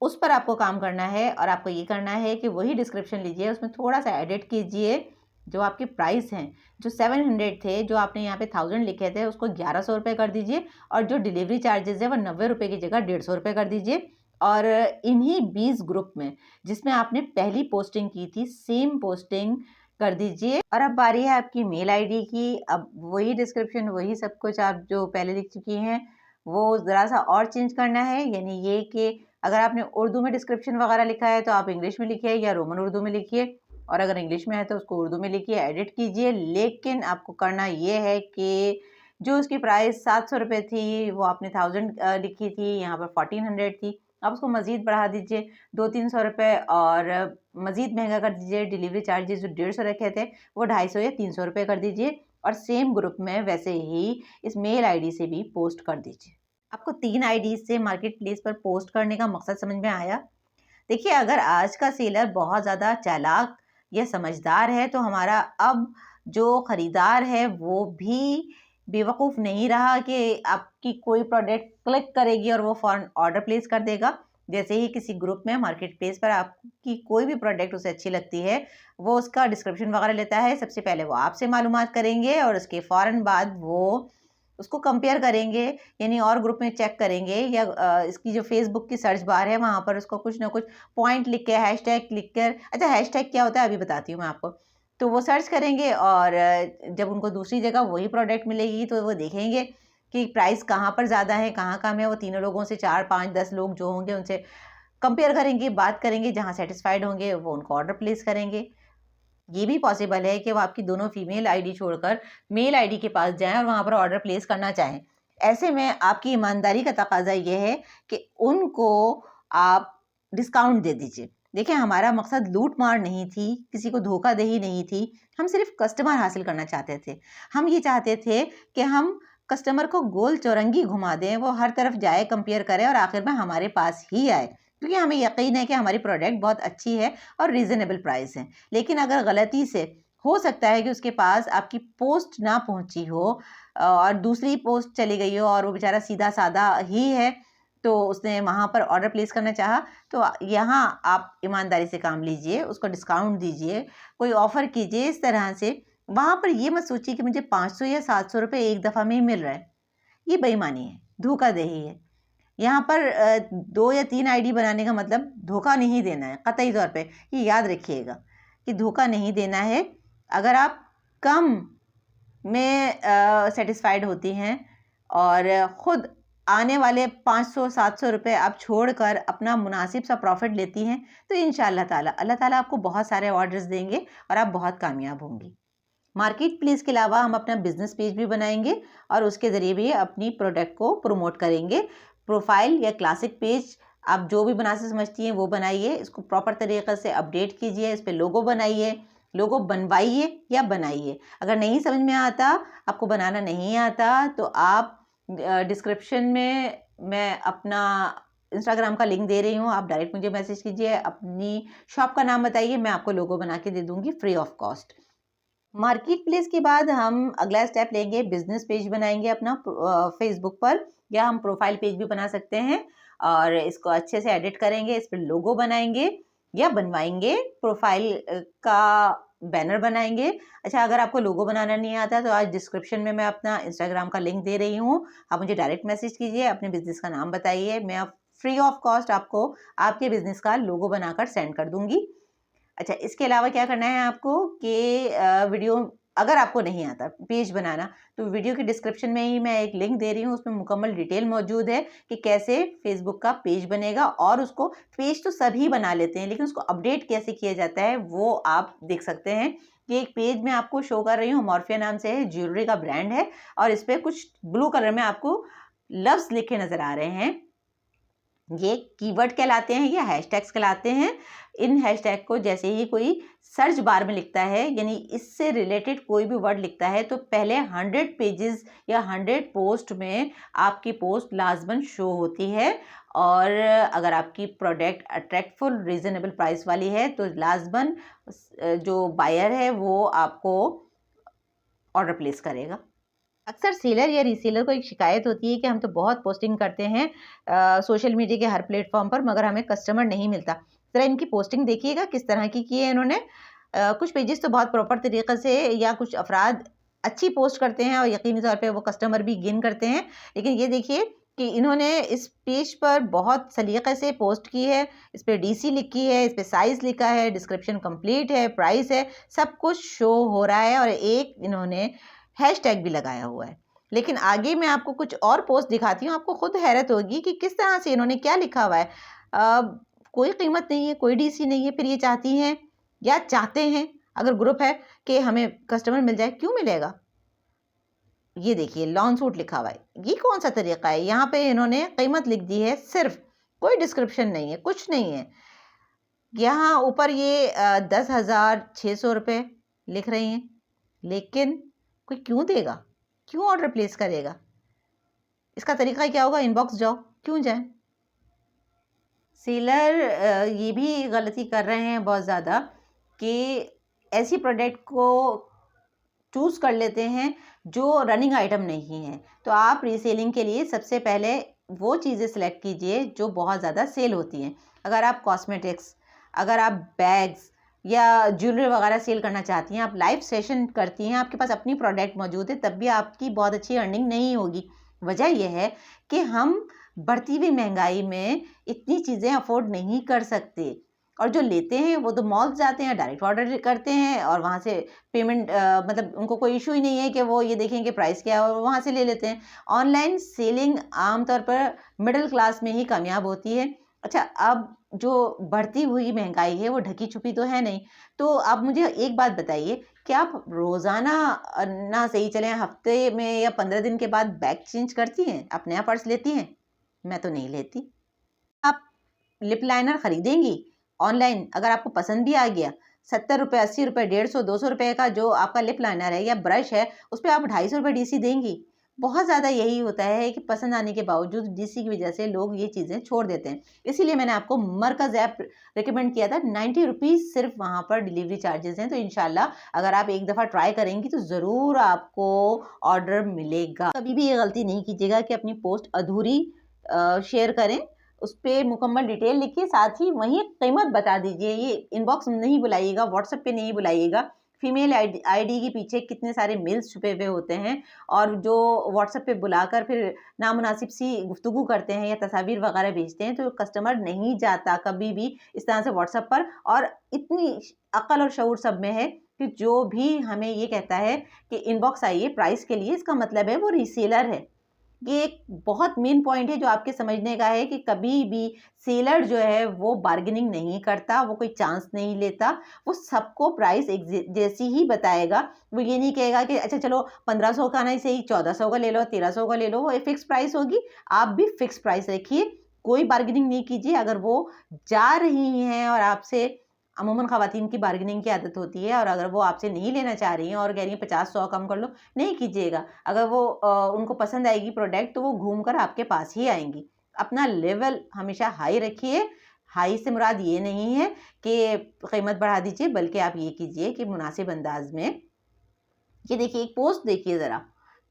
उस पर आपको काम करना है, और आपको ये करना है कि वही डिस्क्रिप्शन लीजिए, उसमें थोड़ा-सा एडिट कीजिए। जो आपके प्राइस हैं, जो 700 थे, जो आपने यहाँ पे 1000 लिखे थे, उसको 1100 रुपये कर दीजिए, और जो डिलीवरी चार्जेज़ है वो 90 रुपये की जगह 150 रुपये कर दीजिए। और इन्हीं 20 ग्रुप में, जिसमें आपने पहली पोस्टिंग की थी, सेम पोस्टिंग कर दीजिए। और अब बारी है आपकी मेल आईडी की। अब वही डिस्क्रिप्शन, वही सब कुछ आप जो पहले लिख चुकी हैं, वो ज़रा-सा और चेंज करना है। यानी ये कि अगर आपने उर्दू में डिस्क्रिप्शन वगैरह लिखा है, तो आप इंग्लिश में लिखिए या रोमन उर्दू में लिखिए, और अगर इंग्लिश में है तो उसको उर्दू में लिखिए, एडिट कीजिए। लेकिन आपको करना ये है कि जो उसकी प्राइस 700 रुपये थी, वो आपने 1000 लिखी थी, यहाँ पर 1400 थी। आप उसको मज़ीद बढ़ा दीजिए 200-300 रुपये, और मज़ीद महंगा कर दीजिए। डिलीवरी चार्जेस जो 150 रखे थे, वो 250 या 300 रुपये कर दीजिए, और सेम ग्रुप में वैसे ही इस मेल आईडी से भी पोस्ट कर दीजिए। आपको 3 आईडी से मार्केट प्लेस पर पोस्ट करने का मकसद समझ में आया? देखिए, अगर आज का सेलर बहुत ज़्यादा चालाक या समझदार है, तो हमारा अब जो ख़रीदार है वो भी बेवकूफ़ नहीं रहा कि आपकी कोई प्रोडक्ट क्लिक करेगी और वो फ़ौरन ऑर्डर प्लेस कर देगा। जैसे ही किसी ग्रुप में मार्केट प्लेस पर आपकी कोई भी प्रोडक्ट उसे अच्छी लगती है, वो उसका डिस्क्रिप्शन वगैरह लेता है। सबसे पहले वो आपसे मालूमात करेंगे, और उसके फ़ौरन बाद वो उसको कंपेयर करेंगे, यानी और ग्रुप में चेक करेंगे, या इसकी जो फेसबुक की सर्च बार है, वहाँ पर उसको कुछ ना कुछ पॉइंट लिख के, हैशटैग लिख कर, अच्छा हैशटैग क्या होता है अभी बताती हूँ मैं आपको। तो वो सर्च करेंगे, और जब उनको दूसरी जगह वही प्रोडक्ट मिलेगी, तो वो देखेंगे कि प्राइस कहाँ पर ज़्यादा है, कहाँ कम है। वो तीनों लोगों से 4, 5, 10 लोग जो होंगे उनसे कंपेयर करेंगे, बात करेंगे, जहाँ सेटिस्फाइड होंगे वो उनको ऑर्डर प्लेस करेंगे। ये भी पॉसिबल है कि वो आपकी दोनों फीमेल आईडी छोड़कर मेल आईडी के पास जाएँ और वहाँ पर ऑर्डर प्लेस करना चाहें। ऐसे में आपकी ईमानदारी का तकाज़ा ये है कि उनको आप डिस्काउंट दे दीजिए। देखिए, हमारा मकसद लूट-मार नहीं थी, किसी को धोखाधड़ी नहीं थी, हम सिर्फ़ कस्टमर हासिल करना चाहते थे। हम ये चाहते थे कि हम कस्टमर को गोल चौरंगी घुमा दें, वो हर तरफ जाए, कंपेयर करे, और आखिर में हमारे पास ही आए। क्योंकि हमें यकीन है कि हमारी प्रोडक्ट बहुत अच्छी है और रीज़नेबल प्राइस है। लेकिन अगर गलती से हो सकता है कि उसके पास आपकी पोस्ट ना पहुंची हो, और दूसरी पोस्ट चली गई हो, और वो बेचारा सीधा साधा ही है, तो उसने वहाँ पर ऑर्डर प्लेस करना चाहा, तो यहाँ आप ईमानदारी से काम लीजिए, उसको डिस्काउंट दीजिए, कोई ऑफ़र कीजिए इस तरह से। वहाँ पर ये मत सोचिए कि मुझे 500 या 700 रुपये एक दफ़ा में ही मिल रहा है। ये बेईमानी है, धोखाधड़ी है। यहाँ पर 2 या 3 आईडी बनाने का मतलब धोखा नहीं देना है, कतई तौर पे। ये याद रखिएगा कि धोखा नहीं देना है। अगर आप कम में सैटिस्फाइड होती हैं, और ख़ुद आने वाले 500-700 रुपये आप छोड़कर अपना मुनासिब सा प्रॉफ़िट लेती हैं, तो इंशाअल्लाह ताला अल्लाह ताला आपको बहुत सारे ऑर्डर्स देंगे, और आप बहुत कामयाब होंगी। मार्केट प्लेस के अलावा हम अपना बिजनेस पेज भी बनाएंगे, और उसके ज़रिए भी अपनी प्रोडक्ट को प्रमोट करेंगे। प्रोफाइल या क्लासिक पेज आप जो भी बना से समझती हैं वो बनाइए, इसको प्रॉपर तरीक़े से अपडेट कीजिए, इस पे लोगो बनाइए, लोगो बनवाइए या बनाइए। अगर नहीं समझ में आता, आपको बनाना नहीं आता, तो आप डिस्क्रिप्शन में मैं अपना इंस्टाग्राम का लिंक दे रही हूँ, आप डायरेक्ट मुझे मैसेज कीजिए, अपनी शॉप का नाम बताइए, मैं आपको लोगो बना के दे दूँगी free of cost. Market place के बाद हम अगला स्टेप लेंगे, बिजनेस पेज बनाएंगे अपना फेसबुक पर, या हम प्रोफाइल पेज भी बना सकते हैं, और इसको अच्छे से एडिट करेंगे, इस पर लोगो बनाएंगे या बनवाएंगे, प्रोफाइल का बैनर बनाएंगे। अच्छा, अगर आपको लोगो बनाना नहीं आता, तो आज डिस्क्रिप्शन में मैं अपना इंस्टाग्राम का लिंक दे रही हूँ, आप मुझे डायरेक्ट मैसेज कीजिए, अपने बिजनेस का नाम बताइए, मैं फ्री ऑफ कॉस्ट आपको आपके बिजनेस का लोगो बनाकर सेंड कर दूंगी। अच्छा, इसके अलावा क्या करना है आपको कि वीडियो अगर आपको नहीं आता पेज बनाना, तो वीडियो के डिस्क्रिप्शन में ही मैं एक लिंक दे रही हूँ, उसमें मुकम्मल डिटेल मौजूद है कि कैसे फेसबुक का पेज बनेगा। और उसको पेज तो सभी बना लेते हैं, लेकिन उसको अपडेट कैसे किया जाता है वो आप देख सकते हैं। कि एक पेज में आपको शो कर रही हूँ, मॉर्फिया नाम से है, ज्वेलरी का ब्रांड है, और इस पर कुछ ब्लू कलर में आपको लफ्ज़ लिखे नज़र आ रहे हैं। ये कीवर्ड कहलाते हैं, ये हैशटैग्स कहलाते हैं। इन हैशटैग को जैसे ही कोई सर्च बार में लिखता है, यानी इससे रिलेटेड कोई भी वर्ड लिखता है, तो पहले 100 पेजेस या 100 पोस्ट में आपकी पोस्ट लाजमन शो होती है। और अगर आपकी प्रोडक्ट अट्रैक्टफुल रीज़नेबल प्राइस वाली है, तो लाजमन जो बायर है वो आपको ऑर्डर प्लेस करेगा। अक्सर सेलर या रीसेलर को एक शिकायत होती है कि हम तो बहुत पोस्टिंग करते हैं सोशल मीडिया के हर प्लेटफॉर्म पर, मगर हमें कस्टमर नहीं मिलता। ज़रा इनकी पोस्टिंग देखिएगा किस तरह की है इन्होंने। कुछ पेजेस तो बहुत प्रॉपर तरीक़े से, या कुछ अफराद अच्छी पोस्ट करते हैं और यकीनी तौर पे वो कस्टमर भी गेन करते हैं। लेकिन ये देखिए कि इन्होंने इस पेज पर बहुत सलीक़े से पोस्ट की है। इस पे डीसी लिखी है, इस पे साइज़ लिखा है, डिस्क्रिप्शन कंप्लीट है, प्राइस है, सब कुछ शो हो रहा है, और एक इन्होंने हैशटैग भी लगाया हुआ है। लेकिन आगे मैं आपको कुछ और पोस्ट दिखाती हूँ, आपको खुद हैरत होगी कि किस तरह से इन्होंने क्या लिखा हुआ है। अ, कोई कीमत नहीं है, कोई डीसी नहीं है, फिर ये चाहती हैं या चाहते हैं, अगर ग्रुप है, कि हमें कस्टमर मिल जाए। क्यों मिलेगा? ये देखिए लॉन सूट लिखा हुआ है। ये कौन सा तरीका है? यहाँ पे इन्होंने कीमत लिख दी है सिर्फ, कोई डिस्क्रिप्शन नहीं है, कुछ नहीं है। यहाँ ऊपर ये 10,600 रुपये लिख रही हैं, लेकिन कोई क्यों देगा? क्यों ऑर्डर प्लेस करेगा? इसका तरीका क्या होगा? इनबॉक्स जाओ, क्यों जाए? सेलर ये भी गलती कर रहे हैं बहुत ज़्यादा कि ऐसी प्रोडक्ट को चूज़ कर लेते हैं जो रनिंग आइटम नहीं है। तो आप रीसेलिंग के लिए सबसे पहले वो चीज़ें सेलेक्ट कीजिए जो बहुत ज़्यादा सेल होती हैं। अगर आप कॉस्मेटिक्स, अगर आप बैग्स या ज्वेलरी वगैरह सेल करना चाहती हैं, आप लाइव सेशन करती हैं, आपके पास अपनी प्रोडक्ट मौजूद है, तब भी आपकी बहुत अच्छी अर्निंग नहीं होगी। वजह यह है कि हम बढ़ती हुई महंगाई में इतनी चीज़ें अफोर्ड नहीं कर सकते, और जो लेते हैं वो तो मॉल्स जाते हैं, डायरेक्ट ऑर्डर करते हैं, और वहाँ से पेमेंट मतलब उनको कोई इशू ही नहीं है कि वो ये देखें कि प्राइस क्या है, और वहाँ से ले लेते हैं। ऑनलाइन सेलिंग आमतौर पर मिडिल क्लास में ही कामयाब होती है। अच्छा, अब जो बढ़ती हुई महंगाई है वो ढकी छुपी तो है नहीं। तो आप मुझे एक बात बताइए, क्या आप रोज़ाना ना सही चलें, हफ्ते में या 15 दिन के बाद बैग चेंज करती हैं? आप नया पर्स लेती हैं? मैं तो नहीं लेती। आप लिप लाइनर खरीदेंगी ऑनलाइन, अगर आपको पसंद भी आ गया, 70 रुपये, 80 रुपये, 150, 200 रुपये का जो आपका लिप लाइनर है या ब्रश है, उस पे आप 250 रुपये डीसी देंगी। बहुत ज़्यादा यही होता है कि पसंद आने के बावजूद डीसी की वजह से लोग ये चीज़ें छोड़ देते हैं। इसीलिए मैंने आपको मरकज़ ऐप रिकमेंड किया था। 90 रुपीज़ सिर्फ वहाँ पर डिलीवरी चार्जेज़ हैं। तो इंशाल्लाह अगर आप एक दफ़ा ट्राई करेंगी तो ज़रूर आपको ऑर्डर मिलेगा। कभी भी ये गलती नहीं कीजिएगा कि अपनी पोस्ट अधूरी शेयर करें। उस पे मुकम्मल डिटेल लिखिए, साथ ही वहीं कीमत बता दीजिए। ये इनबॉक्स नहीं बुलाइएगा, व्हाट्सएप पे नहीं बुलाइएगा। फीमेल आईडी के पीछे कितने सारे मेल्स छुपे हुए होते हैं, और जो व्हाट्सएप पे बुलाकर फिर नामुनासिब सी गुफ्तगू करते हैं या तस्वीर वगैरह भेजते हैं, तो कस्टमर नहीं जाता कभी भी इस तरह से व्हाट्सएप पर। और इतनी अक्ल और शऊर सब में है कि जो भी हमें ये कहता है कि इनबॉक्स आइए प्राइस के लिए, इसका मतलब है वो रीसेलर है। ये एक बहुत मेन पॉइंट है जो आपके समझने का है कि कभी भी सेलर जो है वो बार्गेनिंग नहीं करता, वो कोई चांस नहीं लेता, वो सबको प्राइस एक जैसी ही बताएगा। वो ये नहीं कहेगा कि अच्छा चलो 1500 का नहीं सही, 1400 का ले लो, 1300 का ले लो। वो फिक्स प्राइस होगी, आप भी फिक्स प्राइस रखिए, कोई बार्गेनिंग नहीं कीजिए। अगर वो जा रही हैं और आपसे, अमूमन ख़वातीन की बार्गेनिंग की आदत होती है, और अगर वो आपसे नहीं लेना चाह रही हैं और कह रही हैं 50-100 कम कर लो, नहीं कीजिएगा। अगर वो उनको पसंद आएगी प्रोडक्ट, तो वो घूम कर आपके पास ही आएंगी। अपना लेवल हमेशा हाई रखिए। हाई से मुराद ये नहीं है कि कीमत बढ़ा दीजिए, बल्कि आप ये कीजिए कि मुनासिब अंदाज में। ये देखिए एक पोस्ट देखिए ज़रा,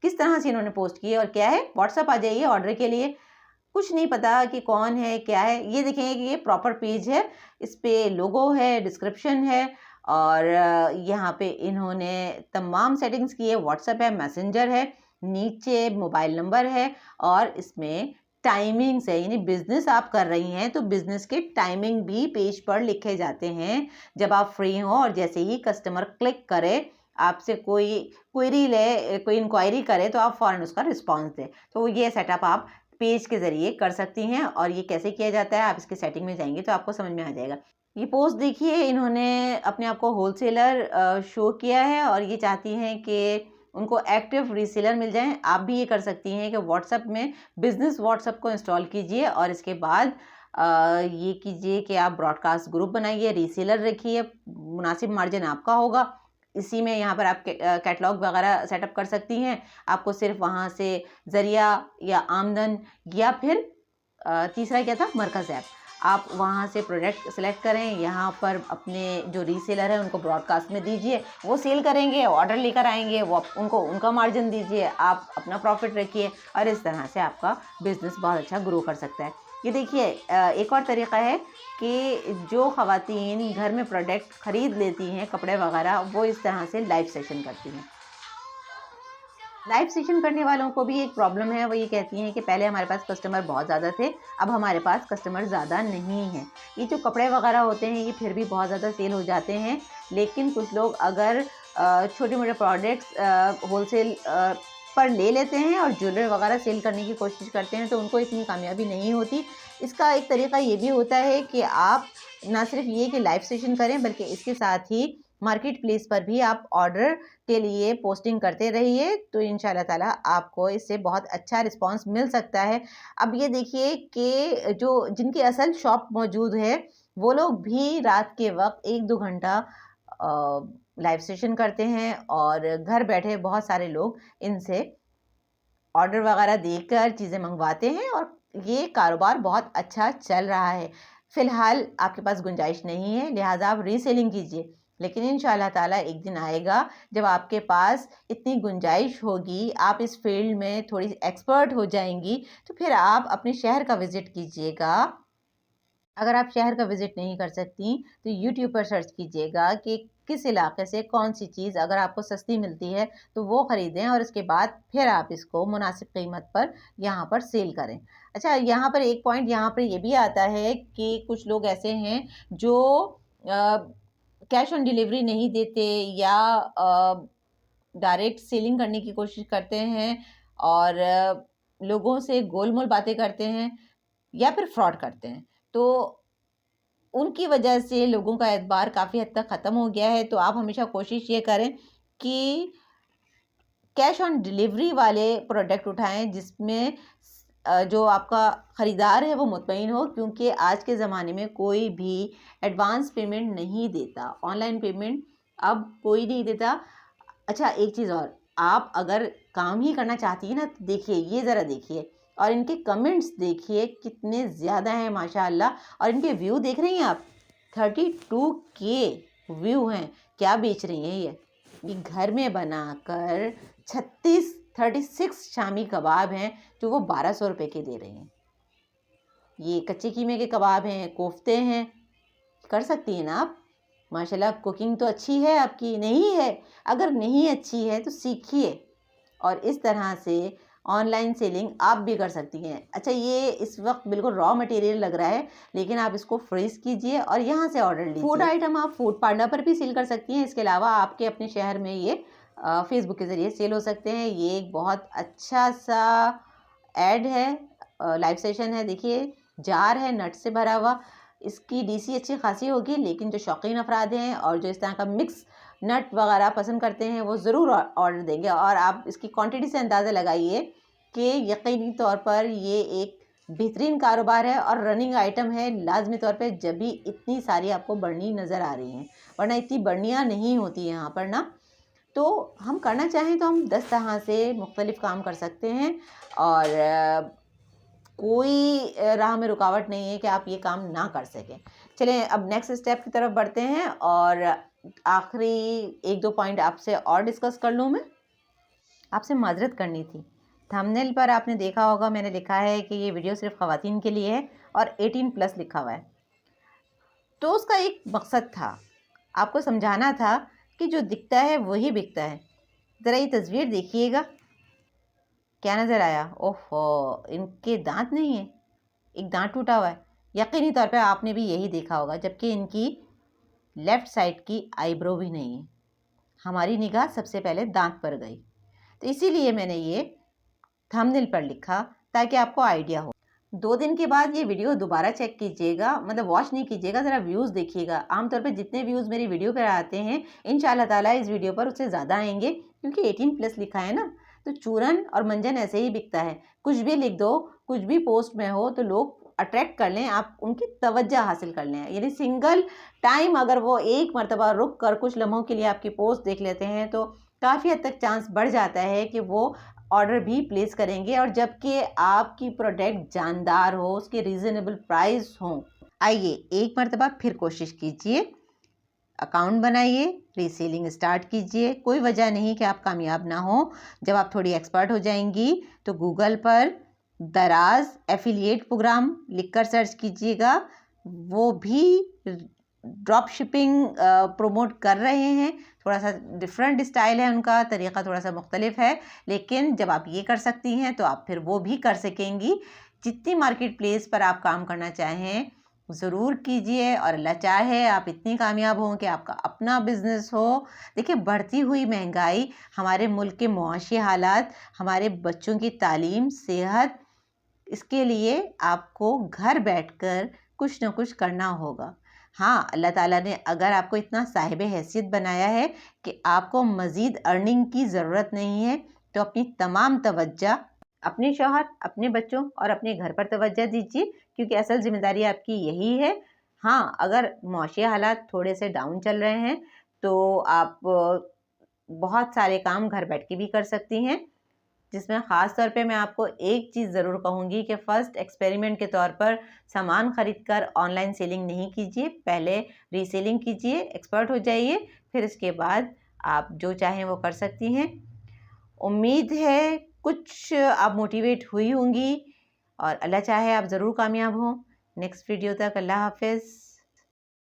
किस तरह से इन्होंने पोस्ट की है, और क्या है, व्हाट्सएप आ जाइए ऑर्डर के लिए। कुछ नहीं पता कि कौन है क्या है। ये देखेंगे कि ये प्रॉपर पेज है, इस पे लोगो है, डिस्क्रिप्शन है, और यहाँ पे इन्होंने तमाम सेटिंग्स की है। व्हाट्सएप है, मैसेंजर है, नीचे मोबाइल नंबर है, और इसमें टाइमिंग्स है, यानी बिजनेस आप कर रही हैं तो बिजनेस के टाइमिंग भी पेज पर लिखे जाते हैं। जब आप फ्री हो और जैसे ही कस्टमर क्लिक करे, आपसे कोई क्वेरी ले, कोई इंक्वायरी करे तो आप फ़ौरन उसका रिस्पॉन्स दें। तो ये सेटअप आप पेज के ज़रिए कर सकती हैं। और ये कैसे किया जाता है, आप इसकी सेटिंग में जाएंगे तो आपको समझ में आ जाएगा। ये पोस्ट देखिए, इन्होंने अपने आप को होलसेलर शो किया है और ये चाहती हैं कि उनको एक्टिव रीसेलर मिल जाएं। आप भी ये कर सकती हैं कि व्हाट्सएप में बिजनेस व्हाट्सएप को इंस्टॉल कीजिए और इसके बाद ये कीजिए कि आप ब्रॉडकास्ट ग्रुप बनाइए, रीसेलर रखिए, मुनासिब मार्जिन आपका होगा। इसी में यहाँ पर आप कैटलॉग वगैरह सेटअप कर सकती हैं। आपको सिर्फ वहाँ से ज़रिया या आमदन या फिर तीसरा क्या था, मरकज़ ऐप, आप वहाँ से प्रोडक्ट सेलेक्ट करें, यहाँ पर अपने जो रीसेलर हैं उनको ब्रॉडकास्ट में दीजिए, वो सेल करेंगे, ऑर्डर लेकर आएंगे, वो उनको उनका मार्जिन दीजिए, आप अपना प्रॉफिट रखिए और इस तरह से आपका बिज़नेस बहुत अच्छा ग्रो कर सकता है। ये देखिए, एक और तरीक़ा है कि जो ख़वातीन घर में प्रोडक्ट ख़रीद लेती हैं, कपड़े वगैरह, वो इस तरह से लाइव सेशन करती हैं। लाइव सेशन करने वालों को भी एक प्रॉब्लम है, वो ये कहती हैं कि पहले हमारे पास कस्टमर बहुत ज़्यादा थे, अब हमारे पास कस्टमर ज़्यादा नहीं हैं। ये जो कपड़े वगैरह होते हैं ये फिर भी बहुत ज़्यादा सेल हो जाते हैं, लेकिन कुछ लोग अगर छोटे मोटे प्रोडक्ट्स होलसेल पर ले लेते हैं और ज्वेलरी वगैरह सेल करने की कोशिश करते हैं तो उनको इतनी कामयाबी नहीं होती। इसका एक तरीका ये भी होता है कि आप ना सिर्फ ये कि लाइव सेशन करें, बल्कि इसके साथ ही मार्केट प्लेस पर भी आप ऑर्डर के लिए पोस्टिंग करते रहिए, तो इंशाल्लाह ताला आपको इससे बहुत अच्छा रिस्पांस मिल सकता है। अब ये देखिए कि जो जिनकी असल शॉप मौजूद है, वो लोग भी रात के वक्त 1-2 घंटा लाइव सेशन करते हैं और घर बैठे बहुत सारे लोग इनसे ऑर्डर वगैरह देकर चीज़ें मंगवाते हैं और ये कारोबार बहुत अच्छा चल रहा है। फ़िलहाल आपके पास गुंजाइश नहीं है, लिहाजा आप रीसेलिंग कीजिए, लेकिन इंशाल्लाह ताला एक दिन आएगा जब आपके पास इतनी गुंजाइश होगी, आप इस फील्ड में थोड़ी एक्सपर्ट हो जाएंगी, तो फिर आप अपने शहर का विज़िट कीजिएगा। अगर आप शहर का विज़िट नहीं कर सकती तो यूट्यूब पर सर्च कीजिएगा कि किस इलाके से कौन सी चीज़ अगर आपको सस्ती मिलती है तो वो ख़रीदें और इसके बाद फिर आप इसको मुनासिब कीमत पर यहाँ पर सेल करें। अच्छा, यहाँ पर एक पॉइंट यहाँ पर ये भी आता है कि कुछ लोग ऐसे हैं जो कैश ऑन डिलीवरी नहीं देते या डायरेक्ट सेलिंग करने की कोशिश करते हैं और लोगों से गोलमोल बातें करते हैं या फिर फ्रॉड करते हैं। तो उनकी वजह से लोगों का एतबार काफ़ी हद तक ख़त्म हो गया है। तो आप हमेशा कोशिश ये करें कि कैश ऑन डिलीवरी वाले प्रोडक्ट उठाएं जिसमें जो आपका ख़रीदार है वो मुतमईन हो, क्योंकि आज के ज़माने में कोई भी एडवांस पेमेंट नहीं देता, ऑनलाइन पेमेंट अब कोई नहीं देता। अच्छा, एक चीज़ और, आप अगर काम ही करना चाहती हैं ना तो देखिए, ये ज़रा देखिए और इनके कमेंट्स देखिए कितने ज़्यादा हैं माशाअल्लाह। और इनके व्यू देख रही हैं आप, 32K व्यू हैं। क्या बेच रही हैं ये घर में बनाकर 36 शामी कबाब हैं जो वो 1200 रुपये के दे रही हैं। ये कच्चे कीमे के कबाब हैं, कोफ्ते हैं, कर सकती हैं ना आप। माशाल्लाह, कुकिंग तो अच्छी है आपकी, नहीं है? अगर नहीं अच्छी है तो सीखिए और इस तरह से ऑनलाइन सेलिंग आप भी कर सकती हैं। अच्छा, ये इस वक्त बिल्कुल रॉ मटेरियल लग रहा है, लेकिन आप इसको फ्रीज़ कीजिए और यहाँ से ऑर्डर लीजिए। फूड आइटम आप फूड पांडा पर भी सेल कर सकती हैं। इसके अलावा आपके अपने शहर में ये फेसबुक के ज़रिए सेल हो सकते हैं। ये एक बहुत अच्छा सा ऐड है, लाइव सेशन है। देखिए, जार है नट से भरा हुआ, इसकी डीसी अच्छी खासी होगी, लेकिन जो शौकीन अफराद हैं और जो इस तरह का मिक्स नट वगैरह पसंद करते हैं वो ज़रूर ऑर्डर देंगे। और आप इसकी क्वांटिटी से अंदाज़ा लगाइए कि यकीनी तौर पर ये एक बेहतरीन कारोबार है और रनिंग आइटम है। लाजमी तौर पे जब भी इतनी सारी आपको बढ़नी नज़र आ रही हैं, वरना इतनी बढ़नियाँ नहीं होती यहाँ पर ना। तो हम करना चाहें तो हम 10 तरह से मुख्तलिफ़ काम कर सकते हैं और कोई राह में रुकावट नहीं है कि आप ये काम ना कर सकें। चलें अब नेक्स्ट स्टेप की तरफ बढ़ते हैं और आखिरी 1-2 पॉइंट आपसे और डिस्कस कर लूँ मैं। आपसे माज़रत करनी थी, थंबनेल पर आपने देखा होगा मैंने लिखा है कि ये वीडियो सिर्फ ख़वातीन के लिए है और 18+ लिखा हुआ है। तो उसका एक मकसद था, आपको समझाना था कि जो दिखता है वही बिकता है। ज़रा ये तस्वीर देखिएगा, क्या नज़र आया? ओहो, इनके दांत नहीं है, एक दांत टूटा हुआ है। यकीनी तौर पे आपने भी यही देखा होगा, जबकि इनकी लेफ्ट साइड की आईब्रो भी नहीं है। हमारी निगाह सबसे पहले दांत पर गई, तो इसीलिए मैंने ये थंबनेल पर लिखा ताकि आपको आइडिया हो। 2 दिन के बाद ये वीडियो दोबारा चेक कीजिएगा, मतलब वॉच नहीं कीजिएगा, ज़रा व्यूज़ देखिएगा। आमतौर पे जितने व्यूज़ मेरी वीडियो पर आते हैं इंशाल्लाह ताला इस वीडियो पर उससे ज़्यादा आएंगे, क्योंकि 18+ लिखा है ना। तो चूरन और मंजन ऐसे ही बिकता है, कुछ भी लिख दो, कुछ भी पोस्ट में हो तो लोग अट्रैक्ट कर लें, आप उनकी तवज्जो हासिल कर लें। यानी सिंगल टाइम अगर वो एक मरतबा रुक कर कुछ लम्हों के लिए आपकी पोस्ट देख लेते हैं तो काफ़ी हद तक चांस बढ़ जाता है कि वो ऑर्डर भी प्लेस करेंगे, और जबकि आपकी प्रोडक्ट जानदार हो, उसके रीज़नेबल प्राइस हो। आइए एक मरतबा फिर कोशिश कीजिए, अकाउंट बनाइए, रीसेलिंग स्टार्ट कीजिए। कोई वजह नहीं कि आप कामयाब ना हो। जब आप थोड़ी एक्सपर्ट हो जाएंगी तो गूगल पर दराज एफिलिएट प्रोग्राम लिखकर सर्च कीजिएगा। वो भी ड्रॉप शिपिंग प्रमोट कर रहे हैं। थोड़ा सा डिफरेंट स्टाइल है उनका, तरीक़ा थोड़ा सा मुख्तलिफ है, लेकिन जब आप ये कर सकती हैं तो आप फिर वो भी कर सकेंगी। जितनी मार्केट प्लेस पर आप काम करना चाहें ज़रूर कीजिए, और अल्लाह चाहे आप इतनी कामयाब हों कि आपका अपना बिज़नेस हो। देखिए, बढ़ती हुई महंगाई, हमारे मुल्क के मुआशी हालात, हमारे बच्चों की तालीम, सेहत, इसके लिए आपको घर बैठकर कुछ न कुछ करना होगा। हाँ, अल्लाह ताला ने अगर आपको इतना साहिब हैसियत बनाया है कि आपको मज़ीद अर्निंग की ज़रूरत नहीं है, तो अपनी तमाम तवज्जो अपने शौहर, अपने बच्चों और अपने घर पर तवज्जो दीजिए, क्योंकि असल ज़िम्मेदारी आपकी यही है। हाँ, अगर मुआशी हालात थोड़े से डाउन चल रहे हैं तो आप बहुत सारे काम घर बैठ के भी कर सकती हैं, जिसमें ख़ास तौर पे मैं आपको एक चीज़ ज़रूर कहूँगी कि फ़र्स्ट एक्सपेरिमेंट के तौर पर सामान ख़रीद कर ऑनलाइन सेलिंग नहीं कीजिए। पहले रीसेलिंग कीजिए, एक्सपर्ट हो जाइए, फिर इसके बाद आप जो चाहें वो कर सकती हैं। उम्मीद है कुछ आप मोटिवेट हुई होंगी, और अल्लाह चाहे आप ज़रूर कामयाब हों। नेक्स्ट वीडियो तक अल्लाह हाफ़िज़।